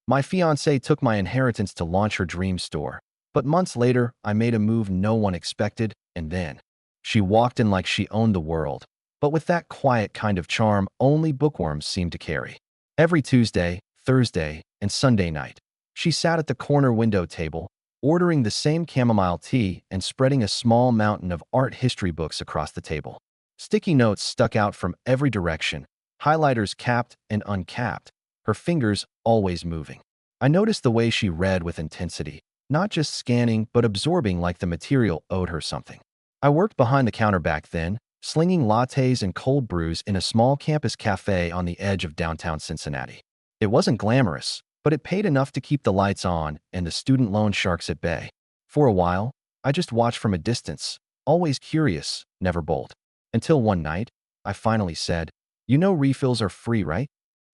My fiancée took my inheritance to launch her dream store. But months later, I made a move no one expected, and then she walked in like she owned the world, but with that quiet kind of charm only bookworms seem to carry. Every Tuesday, Thursday, and Sunday night, she sat at the corner window table, ordering the same chamomile tea and spreading a small mountain of art history books across the table. Sticky notes stuck out from every direction, highlighters capped and uncapped, her fingers always moving. I noticed the way she read with intensity, not just scanning but absorbing like the material owed her something. I worked behind the counter back then, slinging lattes and cold brews in a small campus cafe on the edge of downtown Cincinnati. It wasn't glamorous, but it paid enough to keep the lights on and the student loan sharks at bay. For a while, I just watched from a distance, always curious, never bold. Until one night, I finally said, "You know refills are free, right?"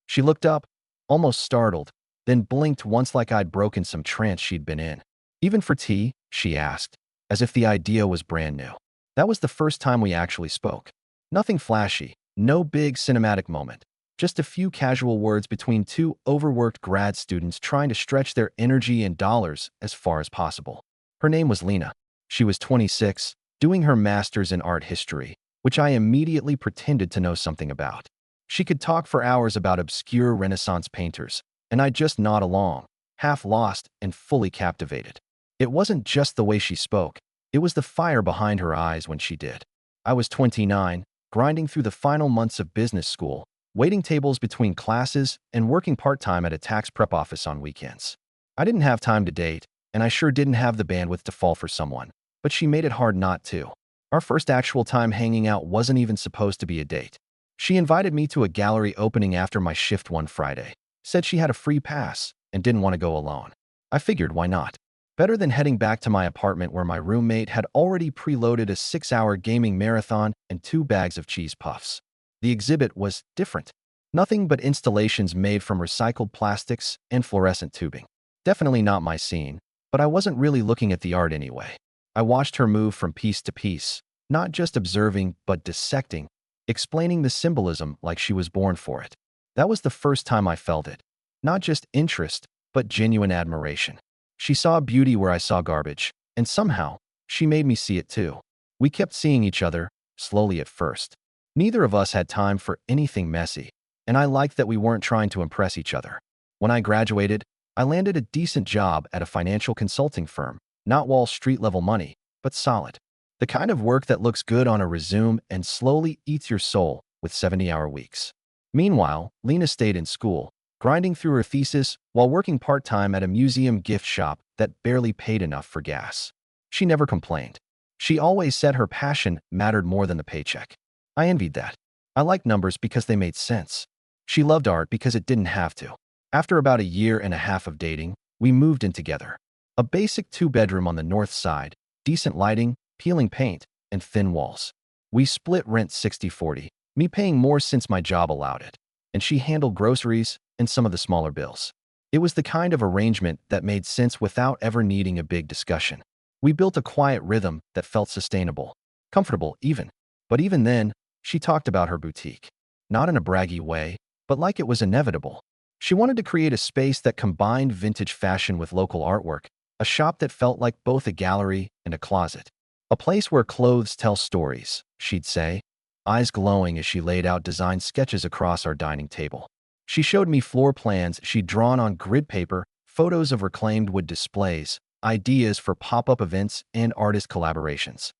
She looked up, almost startled, then blinked once like I'd broken some trance she'd been in. "Even for tea?" she asked, as if the idea was brand new. That was the first time we actually spoke. Nothing flashy, no big cinematic moment. Just a few casual words between two overworked grad students trying to stretch their energy and dollars as far as possible. Her name was Lena. She was 26, doing her master's in art history, which I immediately pretended to know something about. She could talk for hours about obscure Renaissance painters, and I'd just nod along, half lost and fully captivated. It wasn't just the way she spoke, it was the fire behind her eyes when she did. I was 29, grinding through the final months of business school, waiting tables between classes and working part-time at a tax prep office on weekends. I didn't have time to date, and I sure didn't have the bandwidth to fall for someone, but she made it hard not to. Our first actual time hanging out wasn't even supposed to be a date. She invited me to a gallery opening after my shift one Friday, said she had a free pass and didn't want to go alone. I figured, why not? Better than heading back to my apartment where my roommate had already preloaded a 6-hour gaming marathon and 2 bags of cheese puffs. The exhibit was different. Nothing but installations made from recycled plastics and fluorescent tubing. Definitely not my scene, but I wasn't really looking at the art anyway. I watched her move from piece to piece, not just observing but dissecting, explaining the symbolism like she was born for it. That was the first time I felt it. Not just interest, but genuine admiration. She saw beauty where I saw garbage, and somehow, she made me see it too. We kept seeing each other, slowly at first. Neither of us had time for anything messy, and I liked that we weren't trying to impress each other. When I graduated, I landed a decent job at a financial consulting firm, not Wall Street level money, but solid. The kind of work that looks good on a resume and slowly eats your soul with 70-hour weeks. Meanwhile, Lena stayed in school, grinding through her thesis while working part-time at a museum gift shop that barely paid enough for gas. She never complained. She always said her passion mattered more than the paycheck. I envied that. I liked numbers because they made sense. She loved art because it didn't have to. After about a year and a half of dating, we moved in together. A basic 2-bedroom on the north side, decent lighting, peeling paint, and thin walls. We split rent 60-40, me paying more since my job allowed it, and she handled groceries and some of the smaller bills. It was the kind of arrangement that made sense without ever needing a big discussion. We built a quiet rhythm that felt sustainable, comfortable even. But even then, she talked about her boutique. Not in a braggy way, but like it was inevitable. She wanted to create a space that combined vintage fashion with local artwork, a shop that felt like both a gallery and a closet. A place where clothes tell stories, she'd say, eyes glowing as she laid out design sketches across our dining table. She showed me floor plans she'd drawn on grid paper, photos of reclaimed wood displays, ideas for pop-up events and artist collaborations.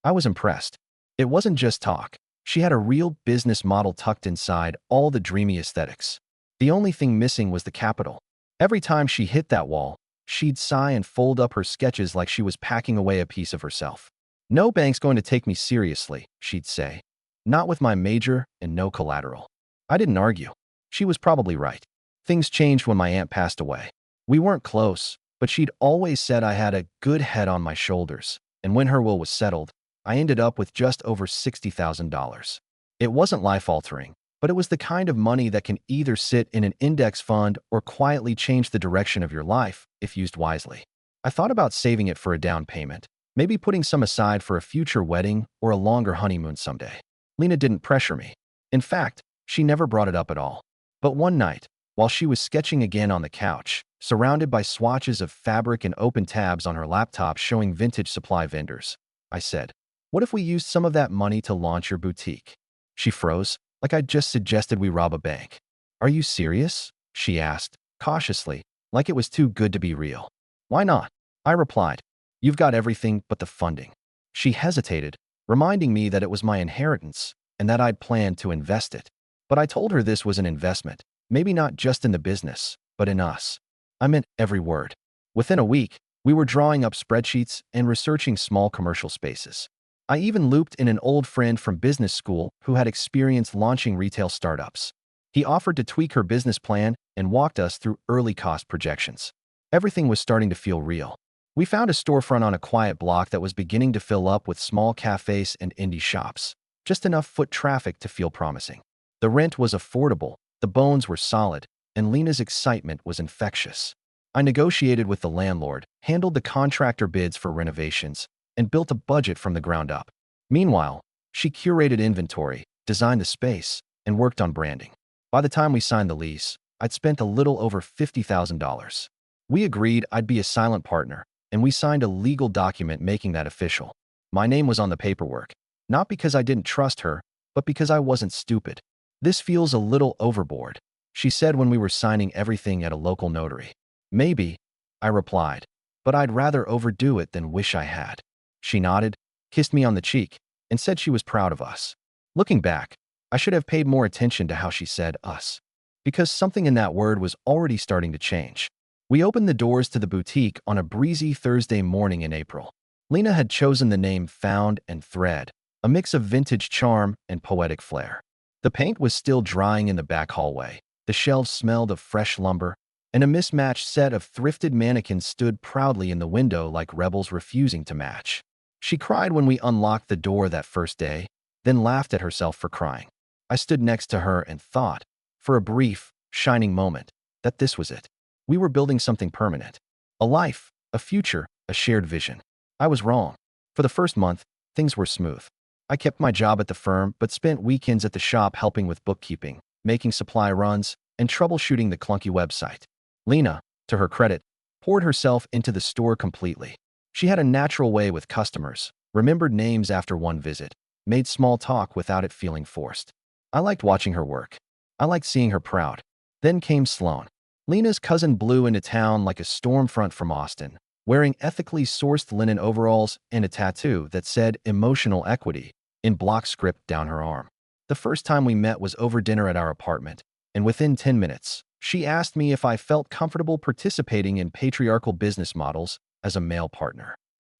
I was impressed. It wasn't just talk. She had a real business model tucked inside all the dreamy aesthetics. The only thing missing was the capital. Every time she hit that wall, she'd sigh and fold up her sketches like she was packing away a piece of herself. "No bank's going to take me seriously," she'd say. "Not with my major and no collateral." I didn't argue. She was probably right. Things changed when my aunt passed away. We weren't close, but she'd always said I had a good head on my shoulders, and when her will was settled, I ended up with just over $60,000. It wasn't life-altering, but it was the kind of money that can either sit in an index fund or quietly change the direction of your life if used wisely. I thought about saving it for a down payment, maybe putting some aside for a future wedding or a longer honeymoon someday. Lena didn't pressure me. In fact, she never brought it up at all. But one night, while she was sketching again on the couch, surrounded by swatches of fabric and open tabs on her laptop showing vintage supply vendors. I said, "What if we used some of that money to launch your boutique?" She froze, like I'd just suggested we rob a bank. "Are you serious?" she asked, cautiously, like it was too good to be real. "Why not?" I replied. "You've got everything but the funding." She hesitated, reminding me that it was my inheritance and that I'd planned to invest it. But I told her this was an investment, maybe not just in the business, but in us. I meant every word. Within a week, we were drawing up spreadsheets and researching small commercial spaces. I even looped in an old friend from business school who had experience launching retail startups. He offered to tweak her business plan and walked us through early cost projections. Everything was starting to feel real. We found a storefront on a quiet block that was beginning to fill up with small cafes and indie shops, just enough foot traffic to feel promising. The rent was affordable, the bones were solid, and Lena's excitement was infectious. I negotiated with the landlord, handled the contractor bids for renovations, and built a budget from the ground up. Meanwhile, she curated inventory, designed the space, and worked on branding. By the time we signed the lease, I'd spent a little over $50,000. We agreed I'd be a silent partner, and we signed a legal document making that official. My name was on the paperwork, not because I didn't trust her, but because I wasn't stupid. "This feels a little overboard," she said when we were signing everything at a local notary. "Maybe," I replied, "but I'd rather overdo it than wish I had." She nodded, kissed me on the cheek, and said she was proud of us. Looking back, I should have paid more attention to how she said us, because something in that word was already starting to change. We opened the doors to the boutique on a breezy Thursday morning in April. Lena had chosen the name Found and Thread, a mix of vintage charm and poetic flair. The paint was still drying in the back hallway. The shelves smelled of fresh lumber, and a mismatched set of thrifted mannequins stood proudly in the window like rebels refusing to match. She cried when we unlocked the door that first day, then laughed at herself for crying. I stood next to her and thought, for a brief, shining moment, that this was it. We were building something permanent. A life, a future, a shared vision. I was wrong. For the first month, things were smooth. I kept my job at the firm, but spent weekends at the shop helping with bookkeeping, making supply runs, and troubleshooting the clunky website. Lena, to her credit, poured herself into the store completely. She had a natural way with customers, remembered names after one visit, made small talk without it feeling forced. I liked watching her work. I liked seeing her proud. Then came Sloan. Lena's cousin blew into town like a storm front from Austin, wearing ethically sourced linen overalls and a tattoo that said emotional equity in block script down her arm. The first time we met was over dinner at our apartment, and within 10 minutes, she asked me if I felt comfortable participating in patriarchal business models as a male partner.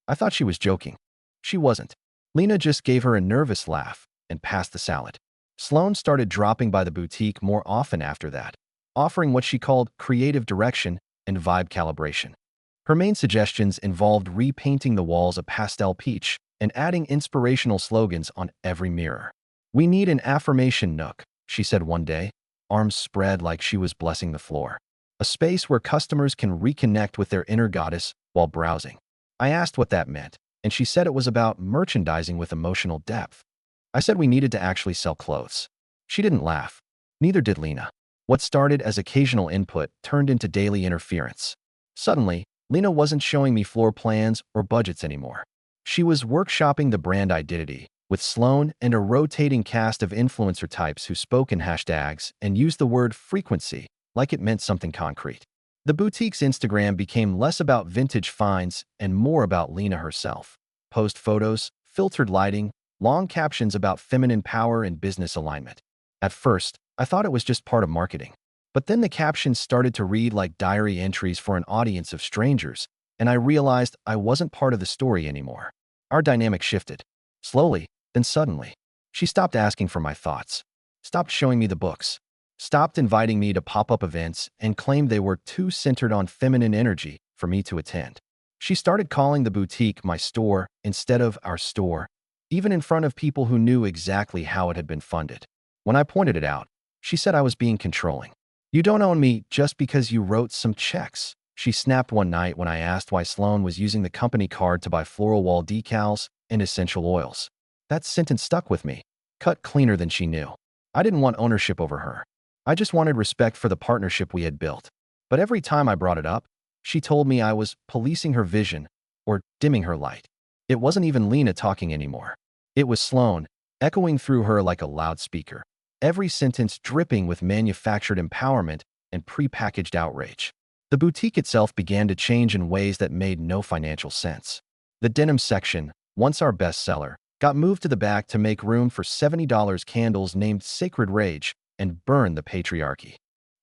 I thought she was joking. She wasn't. Lena just gave her a nervous laugh and passed the salad. Sloan started dropping by the boutique more often after that, offering what she called creative direction and vibe calibration. Her main suggestions involved repainting the walls a pastel peach and adding inspirational slogans on every mirror. "We need an affirmation nook," she said one day, arms spread like she was blessing the floor. "A space where customers can reconnect with their inner goddess while browsing." I asked what that meant, and she said it was about merchandising with emotional depth. I said we needed to actually sell clothes. She didn't laugh. Neither did Lena. What started as occasional input turned into daily interference. Suddenly, Lena wasn't showing me floor plans or budgets anymore. She was workshopping the brand identity with Sloan and a rotating cast of influencer types who spoke in hashtags and used the word frequency like it meant something concrete. The boutique's Instagram became less about vintage finds and more about Lena herself. Post photos, filtered lighting, long captions about feminine power and business alignment. At first, I thought it was just part of marketing. But then the captions started to read like diary entries for an audience of strangers, and I realized I wasn't part of the story anymore. Our dynamic shifted. Slowly, then suddenly. She stopped asking for my thoughts, stopped showing me the books, stopped inviting me to pop-up events, and claimed they were too centered on feminine energy for me to attend. She started calling the boutique my store instead of our store, even in front of people who knew exactly how it had been funded. When I pointed it out, she said I was being controlling. "You don't own me just because you wrote some checks," she snapped one night when I asked why Sloan was using the company card to buy floral wall decals and essential oils. That sentence stuck with me, cut cleaner than she knew. I didn't want ownership over her. I just wanted respect for the partnership we had built. But every time I brought it up, she told me I was policing her vision or dimming her light. It wasn't even Lena talking anymore. It was Sloan, echoing through her like a loudspeaker, every sentence dripping with manufactured empowerment and prepackaged outrage. The boutique itself began to change in ways that made no financial sense. The denim section, once our bestseller, got moved to the back to make room for $70 candles named Sacred Rage and Burn the Patriarchy.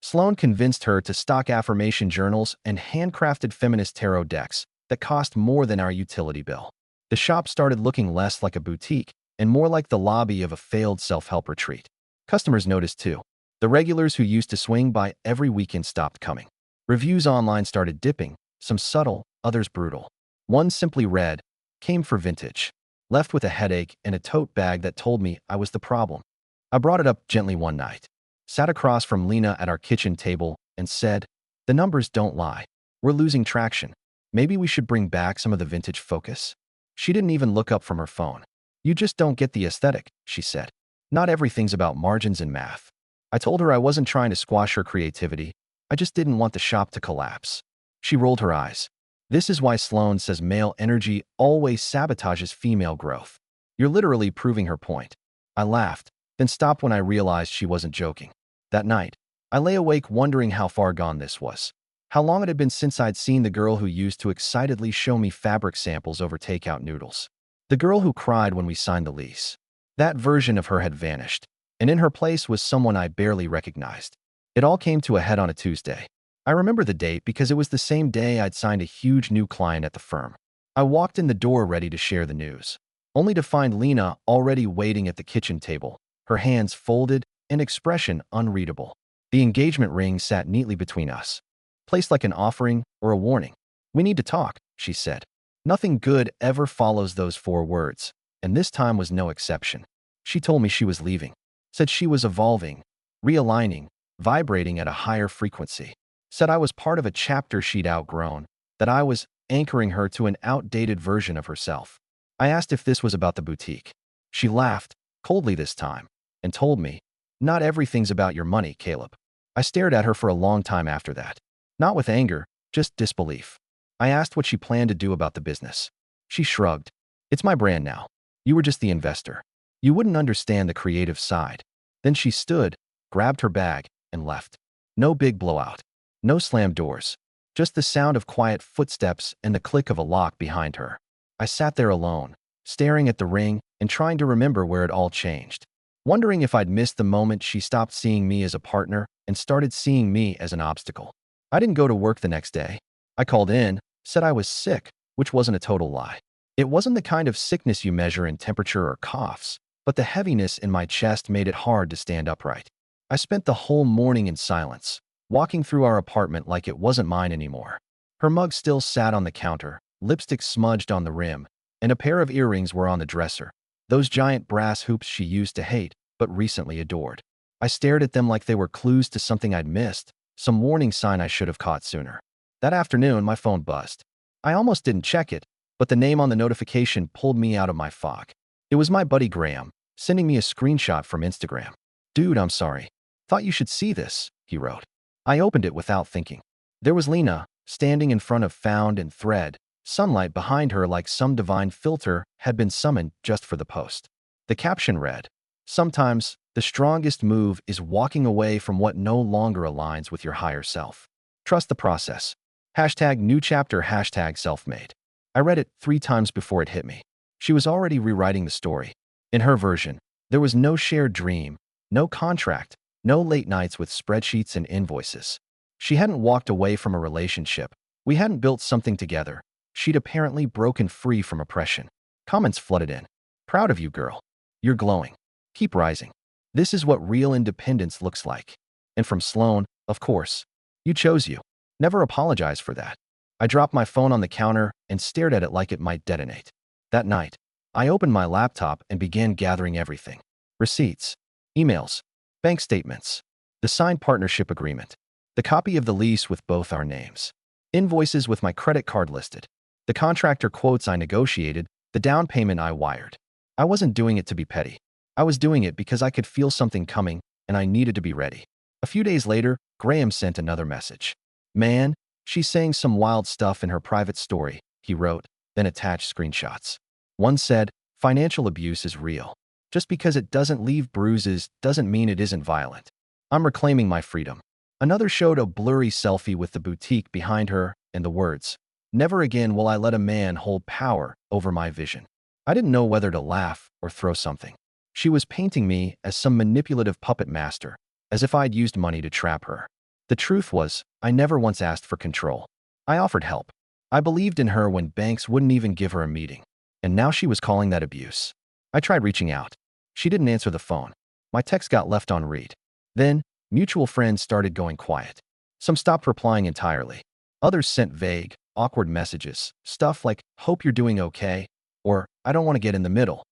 Sloan convinced her to stock affirmation journals and handcrafted feminist tarot decks that cost more than our utility bill. The shop started looking less like a boutique and more like the lobby of a failed self-help retreat. Customers noticed too. The regulars who used to swing by every weekend stopped coming. Reviews online started dipping, some subtle, others brutal. One simply read, "Came for vintage. Left with a headache and a tote bag that told me I was the problem." I brought it up gently one night, sat across from Lena at our kitchen table, and said, "The numbers don't lie. We're losing traction. Maybe we should bring back some of the vintage focus." She didn't even look up from her phone. "You just don't get the aesthetic," she said. "Not everything's about margins and math." I told her I wasn't trying to squash her creativity. I just didn't want the shop to collapse. She rolled her eyes. "This is why Sloan says male energy always sabotages female growth." You're literally proving her point. I laughed, then stopped when I realized she wasn't joking. That night, I lay awake wondering how far gone this was. How long it had been since I'd seen the girl who used to excitedly show me fabric samples over takeout noodles. The girl who cried when we signed the lease. That version of her had vanished, and in her place was someone I barely recognized. It all came to a head on a Tuesday. I remember the date because it was the same day I'd signed a huge new client at the firm. I walked in the door ready to share the news, only to find Lena already waiting at the kitchen table, her hands folded, an expression unreadable. The engagement ring sat neatly between us, placed like an offering or a warning. "We need to talk," she said. Nothing good ever follows those 4 words, and this time was no exception. She told me she was leaving, said she was evolving, realigning, vibrating at a higher frequency, said I was part of a chapter she'd outgrown, that I was anchoring her to an outdated version of herself. I asked if this was about the boutique. She laughed, coldly this time, and told me, "Not everything's about your money, Caleb." I stared at her for a long time after that. Not with anger, just disbelief. I asked what she planned to do about the business. She shrugged. "It's my brand now. You were just the investor. You wouldn't understand the creative side." Then she stood, grabbed her bag, and left. No big blowout. No slammed doors. Just the sound of quiet footsteps and the click of a lock behind her. I sat there alone, staring at the ring and trying to remember where it all changed. Wondering if I'd missed the moment she stopped seeing me as a partner and started seeing me as an obstacle. I didn't go to work the next day. I called in, said I was sick, which wasn't a total lie. It wasn't the kind of sickness you measure in temperature or coughs, but the heaviness in my chest made it hard to stand upright. I spent the whole morning in silence, walking through our apartment like it wasn't mine anymore. Her mug still sat on the counter, lipstick smudged on the rim, and a pair of earrings were on the dresser. Those giant brass hoops she used to hate, but recently adored. I stared at them like they were clues to something I'd missed, some warning sign I should have caught sooner. That afternoon, my phone buzzed. I almost didn't check it, but the name on the notification pulled me out of my fog. It was my buddy Graham, sending me a screenshot from Instagram. "Dude, I'm sorry. Thought you should see this," he wrote. I opened it without thinking. There was Lena, standing in front of Found and Thread, sunlight behind her like some divine filter had been summoned just for the post. The caption read, "Sometimes, the strongest move is walking away from what no longer aligns with your higher self. Trust the process. #new chapter #selfmade." I read it 3 times before it hit me. She was already rewriting the story. In her version, there was no shared dream, no contract, no late nights with spreadsheets and invoices. She hadn't walked away from a relationship. We hadn't built something together. She'd apparently broken free from oppression. Comments flooded in. "Proud of you, girl. You're glowing. Keep rising. This is what real independence looks like." And from Sloan, of course. "You chose you. Never apologize for that." I dropped my phone on the counter and stared at it like it might detonate. That night, I opened my laptop and began gathering everything. Receipts, emails, bank statements, the signed partnership agreement, the copy of the lease with both our names, invoices with my credit card listed, the contractor quotes I negotiated, the down payment I wired. I wasn't doing it to be petty. I was doing it because I could feel something coming and I needed to be ready. A few days later, Graham sent another message. "Man, she's saying some wild stuff in her private story," he wrote, then attached screenshots. One said, "Financial abuse is real. Just because it doesn't leave bruises doesn't mean it isn't violent. I'm reclaiming my freedom." Another showed a blurry selfie with the boutique behind her and the words, "Never again will I let a man hold power over my vision." I didn't know whether to laugh or throw something. She was painting me as some manipulative puppet master, as if I'd used money to trap her. The truth was, I never once asked for control. I offered help. I believed in her when banks wouldn't even give her a meeting. And now she was calling that abuse. I tried reaching out. She didn't answer the phone. My text got left on read. Then, mutual friends started going quiet. Some stopped replying entirely. Others sent vague, awkward messages, stuff like, "Hope you're doing okay," or "I don't want to get in the middle."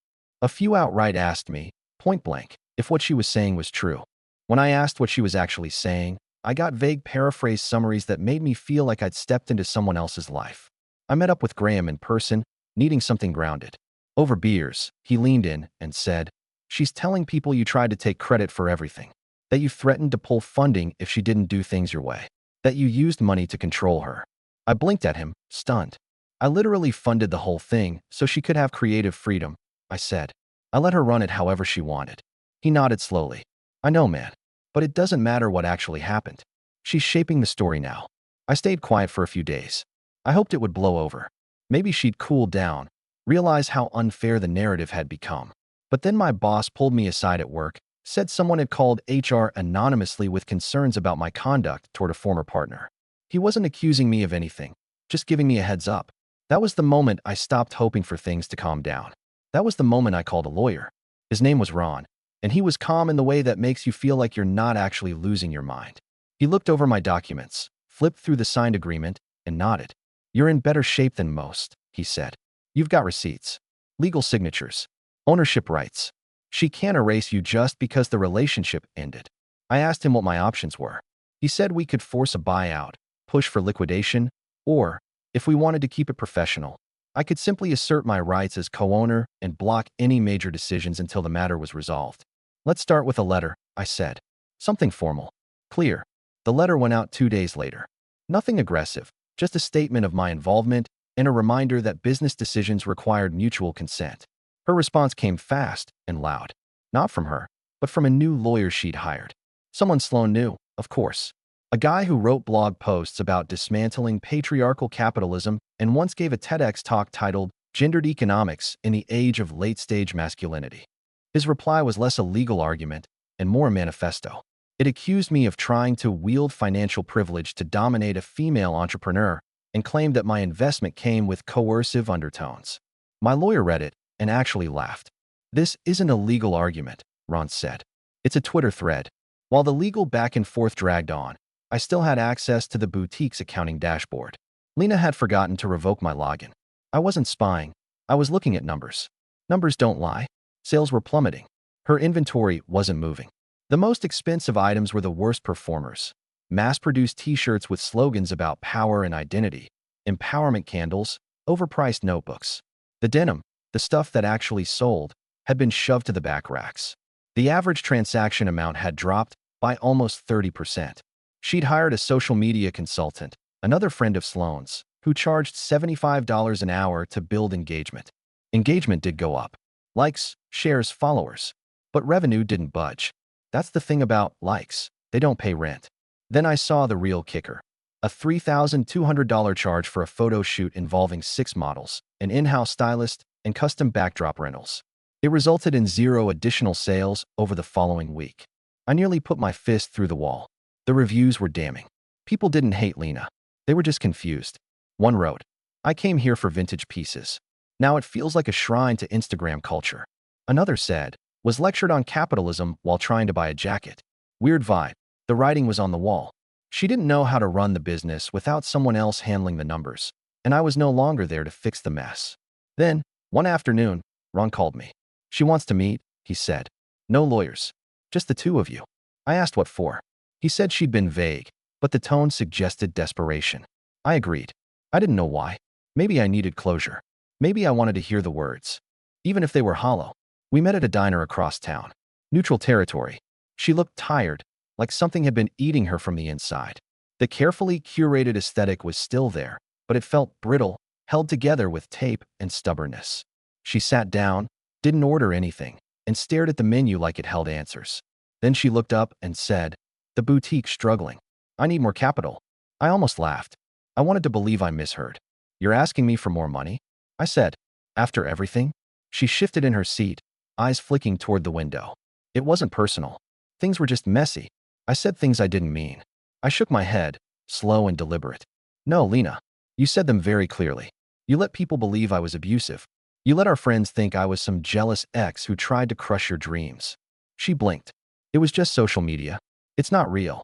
A few outright asked me, point blank, if what she was saying was true. When I asked what she was actually saying, I got vague paraphrase summaries that made me feel like I'd stepped into someone else's life. I met up with Graham in person, needing something grounded. Over beers, he leaned in and said, "She's telling people you tried to take credit for everything, that you threatened to pull funding if she didn't do things your way, that you used money to control her." I blinked at him, stunned. "I literally funded the whole thing so she could have creative freedom," I said. "I let her run it however she wanted." He nodded slowly. "I know, man. But it doesn't matter what actually happened. She's shaping the story now." I stayed quiet for a few days. I hoped it would blow over. Maybe she'd cool down, realize how unfair the narrative had become. But then my boss pulled me aside at work, said someone had called HR anonymously with concerns about my conduct toward a former partner. He wasn't accusing me of anything, just giving me a heads up. That was the moment I stopped hoping for things to calm down. That was the moment I called a lawyer. His name was Ron, and he was calm in the way that makes you feel like you're not actually losing your mind. He looked over my documents, flipped through the signed agreement, and nodded. "You're in better shape than most," he said. "You've got receipts, legal signatures, ownership rights. She can't erase you just because the relationship ended." I asked him what my options were. He said we could force a buyout, push for liquidation, or, if we wanted to keep it professional, I could simply assert my rights as co-owner and block any major decisions until the matter was resolved. "Let's start with a letter," I said. "Something formal. Clear." The letter went out 2 days later. Nothing aggressive, just a statement of my involvement and a reminder that business decisions required mutual consent. Her response came fast and loud. Not from her, but from a new lawyer she'd hired. Someone Sloan knew, of course. A guy who wrote blog posts about dismantling patriarchal capitalism and once gave a TEDx talk titled "Gendered Economics in the Age of Late-Stage Masculinity." His reply was less a legal argument and more a manifesto. It accused me of trying to wield financial privilege to dominate a female entrepreneur and claimed that my investment came with coercive undertones. My lawyer read it and actually laughed. "This isn't a legal argument," Ron said. "It's a Twitter thread." While the legal back and forth dragged on, I still had access to the boutique's accounting dashboard. Lena had forgotten to revoke my login. I wasn't spying. I was looking at numbers. Numbers don't lie. Sales were plummeting. Her inventory wasn't moving. The most expensive items were the worst performers. Mass-produced t-shirts with slogans about power and identity, empowerment candles, overpriced notebooks. The denim, the stuff that actually sold, had been shoved to the back racks. The average transaction amount had dropped by almost 30%. She'd hired a social media consultant, another friend of Sloan's, who charged $75 an hour to build engagement. Engagement did go up. Likes, shares, followers. But revenue didn't budge. That's the thing about likes. They don't pay rent. Then I saw the real kicker. A $3,200 charge for a photo shoot involving 6 models, an in-house stylist, and custom backdrop rentals. It resulted in 0 additional sales over the following week. I nearly put my fist through the wall. The reviews were damning. People didn't hate Lena. They were just confused. One wrote, "I came here for vintage pieces. Now it feels like a shrine to Instagram culture." Another said, "Was lectured on capitalism while trying to buy a jacket. Weird vibe." The writing was on the wall. She didn't know how to run the business without someone else handling the numbers, and I was no longer there to fix the mess. Then, one afternoon, Ron called me. "She wants to meet," he said. "No lawyers. Just the two of you." I asked what for. He said she'd been vague, but the tone suggested desperation. I agreed. I didn't know why. Maybe I needed closure. Maybe I wanted to hear the words, even if they were hollow. We met at a diner across town. Neutral territory. She looked tired, like something had been eating her from the inside. The carefully curated aesthetic was still there, but it felt brittle, held together with tape and stubbornness. She sat down, didn't order anything, and stared at the menu like it held answers. Then she looked up and said, "The boutique's struggling. I need more capital." I almost laughed. I wanted to believe I misheard. "You're asking me for more money?" I said. "After everything?" She shifted in her seat, eyes flicking toward the window. It wasn't personal. Things were just messy. I said things I didn't mean. I shook my head, slow and deliberate. "No, Lena. You said them very clearly. You let people believe I was abusive. You let our friends think I was some jealous ex who tried to crush your dreams." She blinked. "It was just social media. It's not real."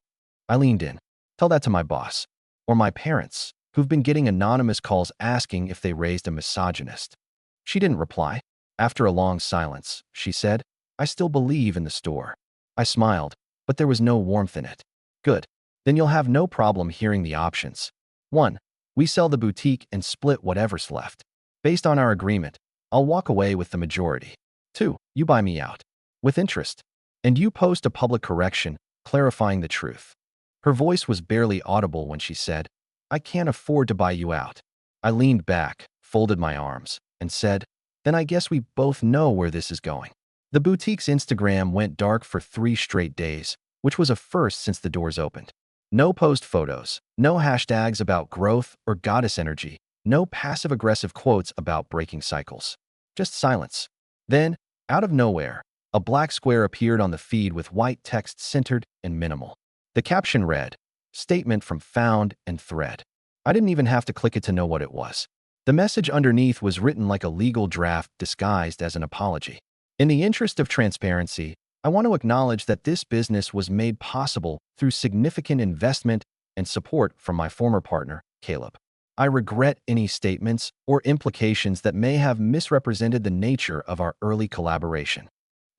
I leaned in. "Tell that to my boss. Or my parents, who've been getting anonymous calls asking if they raised a misogynist." She didn't reply. After a long silence, she said, "I still believe in the store." I smiled, but there was no warmth in it. "Good. Then you'll have no problem hearing the options. 1. We sell the boutique and split whatever's left. Based on our agreement, I'll walk away with the majority. 2. You buy me out. With interest. And you post a public correction, clarifying the truth." Her voice was barely audible when she said, "I can't afford to buy you out." I leaned back, folded my arms, and said, "Then I guess we both know where this is going." The boutique's Instagram went dark for 3 straight days, which was a first since the doors opened. No post photos, no hashtags about growth or goddess energy, no passive-aggressive quotes about breaking cycles. Just silence. Then, out of nowhere, a black square appeared on the feed with white text centered and minimal. The caption read, "Statement from found and thread." I didn't even have to click it to know what it was. The message underneath was written like a legal draft disguised as an apology. "In the interest of transparency, I want to acknowledge that this business was made possible through significant investment and support from my former partner, Caleb. I regret any statements or implications that may have misrepresented the nature of our early collaboration."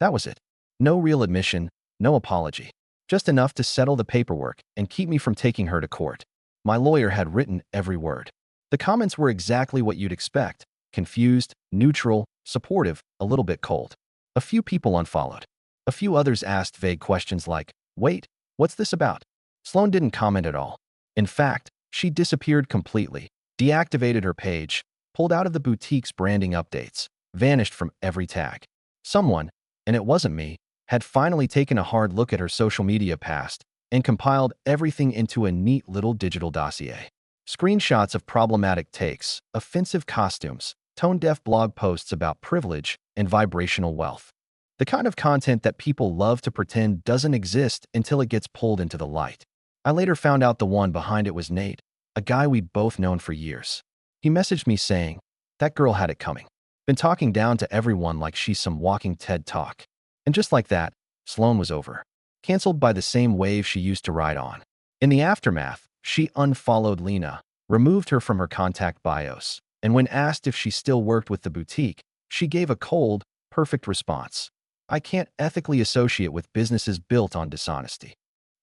That was it. No real admission, no apology. Just enough to settle the paperwork and keep me from taking her to court. My lawyer had written every word. The comments were exactly what you'd expect: confused, neutral, supportive, a little bit cold. A few people unfollowed. A few others asked vague questions like, "Wait, what's this about?" Sloan didn't comment at all. In fact, she disappeared completely, deactivated her page, pulled out of the boutique's branding updates, vanished from every tag. Someone, and it wasn't me, had finally taken a hard look at her social media past and compiled everything into a neat little digital dossier. Screenshots of problematic takes, offensive costumes, tone-deaf blog posts about privilege and vibrational wealth. The kind of content that people love to pretend doesn't exist until it gets pulled into the light. I later found out the one behind it was Nate, a guy we'd both known for years. He messaged me saying, "That girl had it coming. Been talking down to everyone like she's some walking TED Talk." And just like that, Sloan was over. Canceled by the same wave she used to ride on. In the aftermath, she unfollowed Lena, removed her from her contact bios, and when asked if she still worked with the boutique, she gave a cold, perfect response. "I can't ethically associate with businesses built on dishonesty."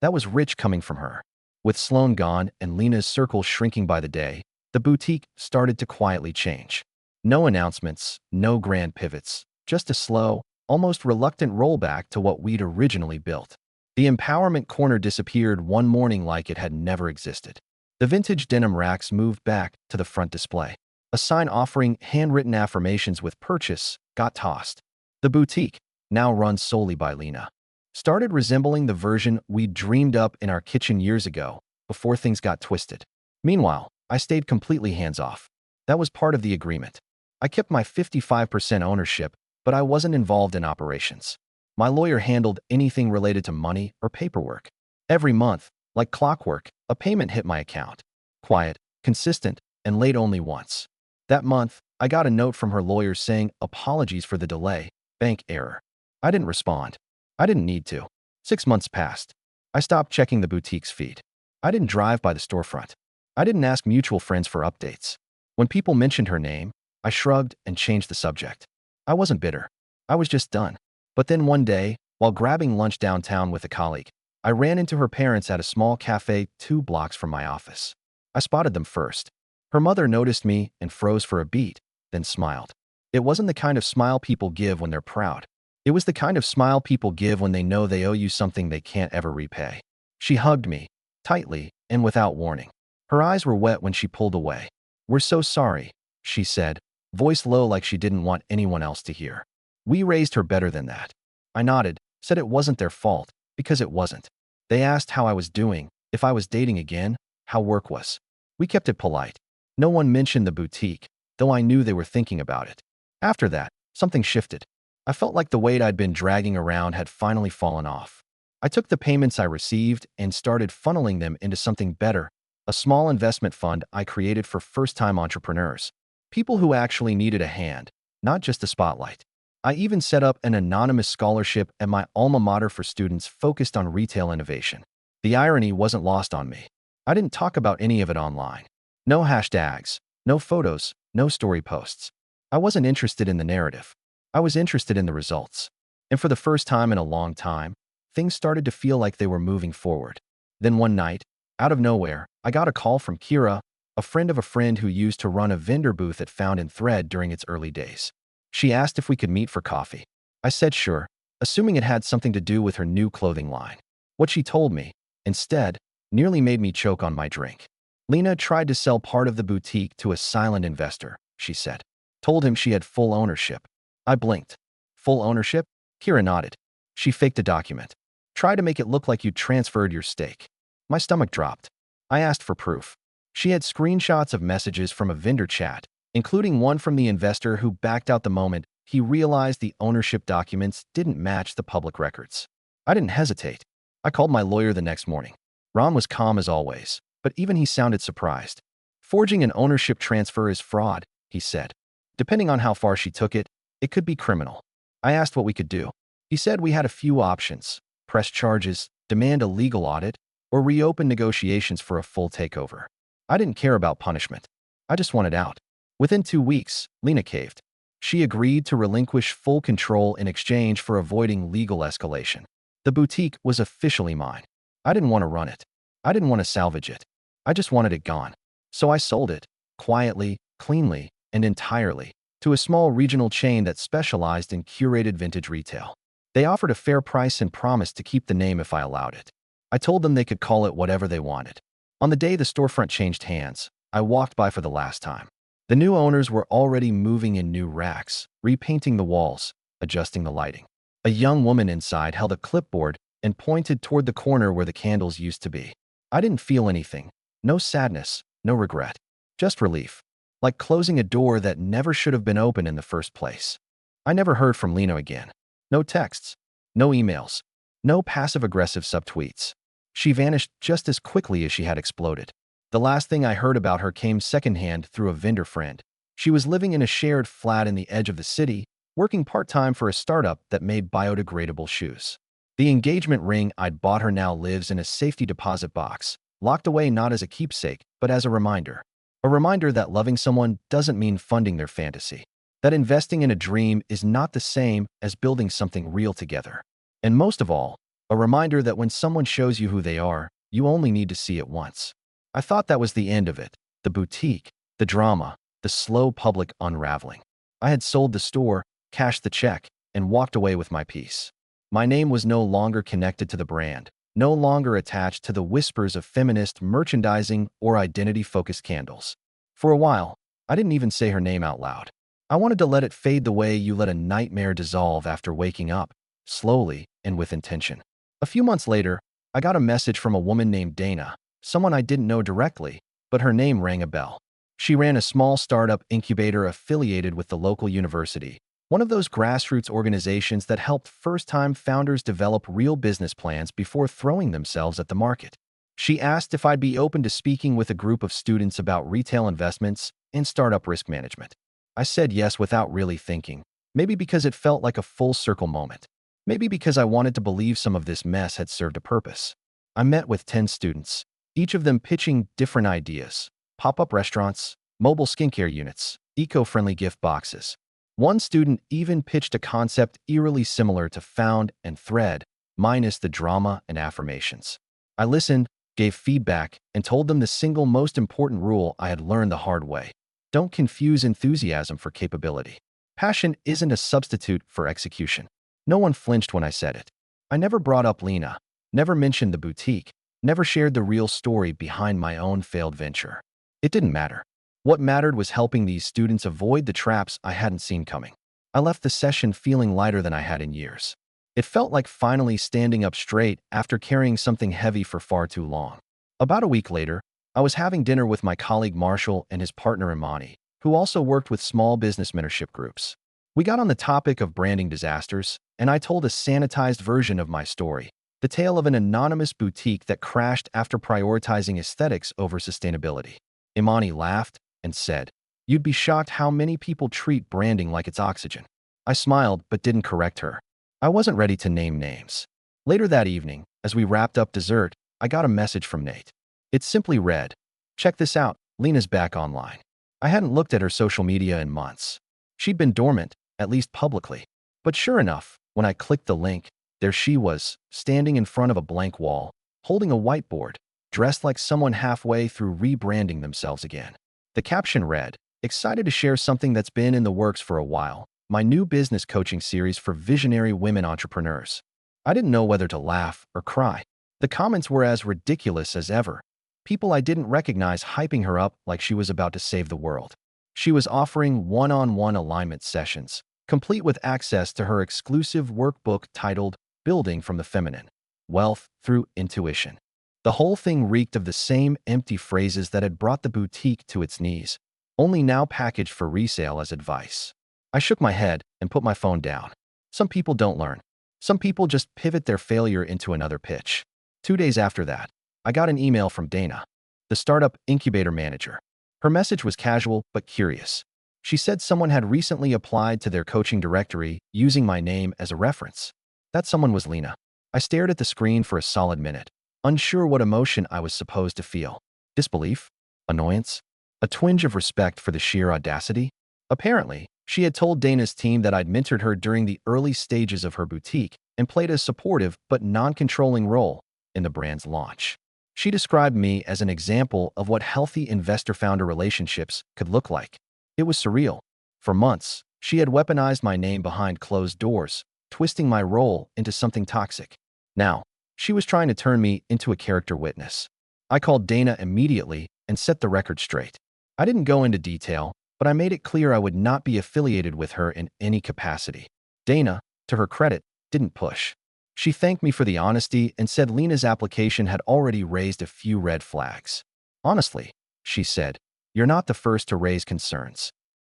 That was rich coming from her. With Sloan gone and Lena's circle shrinking by the day, the boutique started to quietly change. No announcements, no grand pivots, just a slow, almost reluctant rollback to what we'd originally built. The empowerment corner disappeared one morning like it had never existed. The vintage denim racks moved back to the front display. A sign offering handwritten affirmations with purchase got tossed. The boutique, now run solely by Lena, started resembling the version we'd dreamed up in our kitchen years ago, before things got twisted. Meanwhile, I stayed completely hands-off. That was part of the agreement. I kept my 55% ownership, but I wasn't involved in operations. My lawyer handled anything related to money or paperwork. Every month, like clockwork, a payment hit my account. Quiet, consistent, and late only once. That month, I got a note from her lawyer saying apologies for the delay, bank error. I didn't respond. I didn't need to. 6 months passed. I stopped checking the boutique's feed. I didn't drive by the storefront. I didn't ask mutual friends for updates. When people mentioned her name, I shrugged and changed the subject. I wasn't bitter. I was just done. But then one day, while grabbing lunch downtown with a colleague, I ran into her parents at a small cafe 2 blocks from my office. I spotted them first. Her mother noticed me and froze for a beat, then smiled. It wasn't the kind of smile people give when they're proud. It was the kind of smile people give when they know they owe you something they can't ever repay. She hugged me, tightly and without warning. Her eyes were wet when she pulled away. "We're so sorry," she said, voice low like she didn't want anyone else to hear. "We raised her better than that." I nodded, said it wasn't their fault, because it wasn't. They asked how I was doing, if I was dating again, how work was. We kept it polite. No one mentioned the boutique, though I knew they were thinking about it. After that, something shifted. I felt like the weight I'd been dragging around had finally fallen off. I took the payments I received and started funneling them into something better, a small investment fund I created for first-time entrepreneurs, people who actually needed a hand, not just a spotlight. I even set up an anonymous scholarship at my alma mater for students focused on retail innovation. The irony wasn't lost on me. I didn't talk about any of it online. No hashtags, no photos, no story posts. I wasn't interested in the narrative. I was interested in the results. And for the first time in a long time, things started to feel like they were moving forward. Then one night, out of nowhere, I got a call from Kira, a friend of a friend who used to run a vendor booth at Found in Thread during its early days. She asked if we could meet for coffee. I said sure, assuming it had something to do with her new clothing line. What she told me, instead, nearly made me choke on my drink. "Lena tried to sell part of the boutique to a silent investor," she said. "Told him she had full ownership." I blinked. "Full ownership?" Kira nodded. "She faked a document. Try to make it look like you transferred your stake." My stomach dropped. I asked for proof. She had screenshots of messages from a vendor chat, including one from the investor who backed out the moment he realized the ownership documents didn't match the public records. I didn't hesitate. I called my lawyer the next morning. Ron was calm as always, but even he sounded surprised. "Forging an ownership transfer is fraud," he said. "Depending on how far she took it, it could be criminal." I asked what we could do. He said we had a few options: press charges, demand a legal audit, or reopen negotiations for a full takeover. I didn't care about punishment. I just wanted out. Within 2 weeks, Lena caved. She agreed to relinquish full control in exchange for avoiding legal escalation. The boutique was officially mine. I didn't want to run it. I didn't want to salvage it. I just wanted it gone. So I sold it, quietly, cleanly, and entirely, to a small regional chain that specialized in curated vintage retail. They offered a fair price and promised to keep the name if I allowed it. I told them they could call it whatever they wanted. On the day the storefront changed hands, I walked by for the last time. The new owners were already moving in new racks, repainting the walls, adjusting the lighting. A young woman inside held a clipboard and pointed toward the corner where the candles used to be. I didn't feel anything. No sadness, no regret. Just relief. Like closing a door that never should have been open in the first place. I never heard from Lena again. No texts. No emails. No passive-aggressive subtweets. She vanished just as quickly as she had exploded. The last thing I heard about her came secondhand through a vendor friend. She was living in a shared flat in the edge of the city, working part-time for a startup that made biodegradable shoes. The engagement ring I'd bought her now lives in a safety deposit box, locked away not as a keepsake, but as a reminder. A reminder that loving someone doesn't mean funding their fantasy. That investing in a dream is not the same as building something real together. And most of all, a reminder that when someone shows you who they are, you only need to see it once. I thought that was the end of it. The boutique, the drama, the slow public unraveling. I had sold the store, cashed the check, and walked away with my peace. My name was no longer connected to the brand, no longer attached to the whispers of feminist merchandising or identity-focused candles. For a while, I didn't even say her name out loud. I wanted to let it fade the way you let a nightmare dissolve after waking up, slowly and with intention. A few months later, I got a message from a woman named Dana, someone I didn't know directly, but her name rang a bell. She ran a small startup incubator affiliated with the local university, one of those grassroots organizations that helped first-time founders develop real business plans before throwing themselves at the market. She asked if I'd be open to speaking with a group of students about retail investments and startup risk management. I said yes without really thinking, maybe because it felt like a full-circle moment. Maybe because I wanted to believe some of this mess had served a purpose. I met with 10 students, each of them pitching different ideas: pop-up restaurants, mobile skincare units, eco-friendly gift boxes. One student even pitched a concept eerily similar to Found and Thread, minus the drama and affirmations. I listened, gave feedback, and told them the single most important rule I had learned the hard way. Don't confuse enthusiasm for capability. Passion isn't a substitute for execution. No one flinched when I said it. I never brought up Lena, never mentioned the boutique, never shared the real story behind my own failed venture. It didn't matter. What mattered was helping these students avoid the traps I hadn't seen coming. I left the session feeling lighter than I had in years. It felt like finally standing up straight after carrying something heavy for far too long. About a week later, I was having dinner with my colleague Marshall and his partner Imani, who also worked with small business mentorship groups. We got on the topic of branding disasters, and I told a sanitized version of my story, the tale of an anonymous boutique that crashed after prioritizing aesthetics over sustainability. Imani laughed and said, "You'd be shocked how many people treat branding like it's oxygen." I smiled but didn't correct her. I wasn't ready to name names. Later that evening, as we wrapped up dessert, I got a message from Nate. It simply read, "Check this out, Lena's back online." I hadn't looked at her social media in months. She'd been dormant, at least publicly. But sure enough, when I clicked the link, there she was, standing in front of a blank wall, holding a whiteboard, dressed like someone halfway through rebranding themselves again. The caption read, "Excited to share something that's been in the works for a while, my new business coaching series for visionary women entrepreneurs." I didn't know whether to laugh or cry. The comments were as ridiculous as ever. People I didn't recognize hyping her up like she was about to save the world. She was offering one-on-one alignment sessions, complete with access to her exclusive workbook titled Building from the Feminine, Wealth Through Intuition. The whole thing reeked of the same empty phrases that had brought the boutique to its knees, only now packaged for resale as advice. I shook my head and put my phone down. Some people don't learn. Some people just pivot their failure into another pitch. 2 days after that, I got an email from Dana, the startup incubator manager. Her message was casual but curious. She said someone had recently applied to their coaching directory using my name as a reference. That someone was Lena. I stared at the screen for a solid minute, unsure what emotion I was supposed to feel. Disbelief? Annoyance? A twinge of respect for the sheer audacity? Apparently, she had told Dana's team that I'd mentored her during the early stages of her boutique and played a supportive but non-controlling role in the brand's launch. She described me as an example of what healthy investor-founder relationships could look like. It was surreal. For months, she had weaponized my name behind closed doors, twisting my role into something toxic. Now, she was trying to turn me into a character witness. I called Dana immediately and set the record straight. I didn't go into detail, but I made it clear I would not be affiliated with her in any capacity. Dana, to her credit, didn't push. She thanked me for the honesty and said Lena's application had already raised a few red flags. "Honestly," she said, "you're not the first to raise concerns."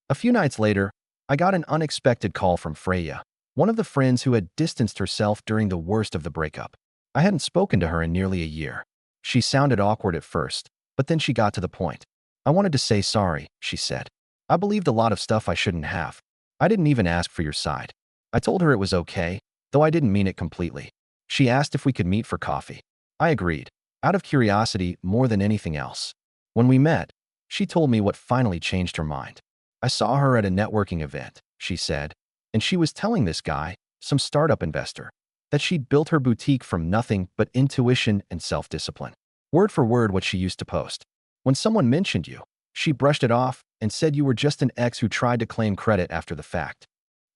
A few nights later, I got an unexpected call from Freya, one of the friends who had distanced herself during the worst of the breakup. I hadn't spoken to her in nearly a year. She sounded awkward at first, but then she got to the point. "I wanted to say sorry," she said. "I believed a lot of stuff I shouldn't have. I didn't even ask for your side." I told her it was okay, though I didn't mean it completely. She asked if we could meet for coffee. I agreed, out of curiosity more than anything else. When we met, she told me what finally changed her mind. "I saw her at a networking event," she said, "and she was telling this guy, some startup investor, that she'd built her boutique from nothing but intuition and self-discipline. Word for word what she used to post. When someone mentioned you, she brushed it off and said you were just an ex who tried to claim credit after the fact."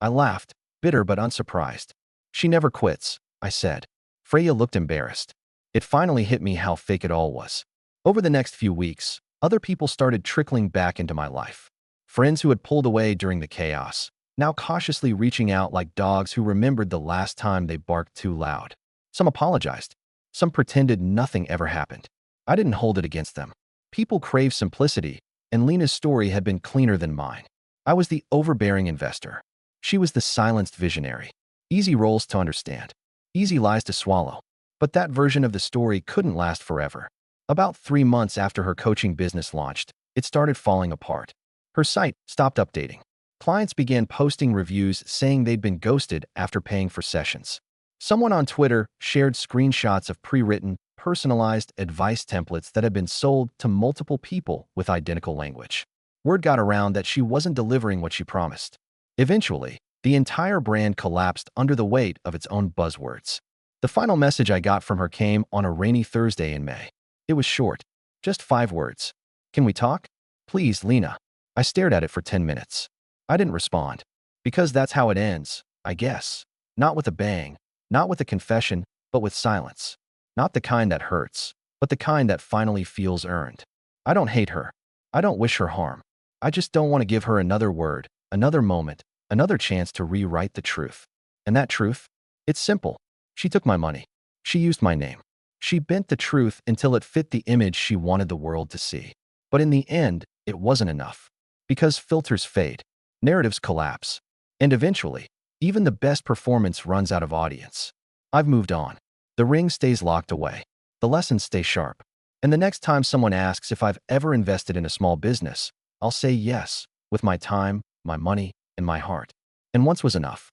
I laughed, bitter but unsurprised. "She never quits," I said. Freya looked embarrassed. It finally hit me how fake it all was. Over the next few weeks, other people started trickling back into my life. Friends who had pulled away during the chaos, now cautiously reaching out like dogs who remembered the last time they barked too loud. Some apologized. Some pretended nothing ever happened. I didn't hold it against them. People crave simplicity, and Lena's story had been cleaner than mine. I was the overbearing investor. She was the silenced visionary. Easy roles to understand. Easy lies to swallow. But that version of the story couldn't last forever. About 3 months after her coaching business launched, it started falling apart. Her site stopped updating. Clients began posting reviews saying they'd been ghosted after paying for sessions. Someone on Twitter shared screenshots of pre-written, personalized advice templates that had been sold to multiple people with identical language. Word got around that she wasn't delivering what she promised. Eventually, the entire brand collapsed under the weight of its own buzzwords. The final message I got from her came on a rainy Thursday in May. It was short, just 5 words. "Can we talk? Please, Lena." I stared at it for 10 minutes. I didn't respond. Because that's how it ends, I guess. Not with a bang, not with a confession, but with silence. Not the kind that hurts, but the kind that finally feels earned. I don't hate her. I don't wish her harm. I just don't want to give her another word, another moment, another chance to rewrite the truth. And that truth? It's simple. She took my money. She used my name. She bent the truth until it fit the image she wanted the world to see. But in the end, it wasn't enough. Because filters fade, narratives collapse, and eventually, even the best performance runs out of audience. I've moved on. The ring stays locked away. The lessons stay sharp. And the next time someone asks if I've ever invested in a small business, I'll say yes, with my time, my money, and my heart. And once was enough.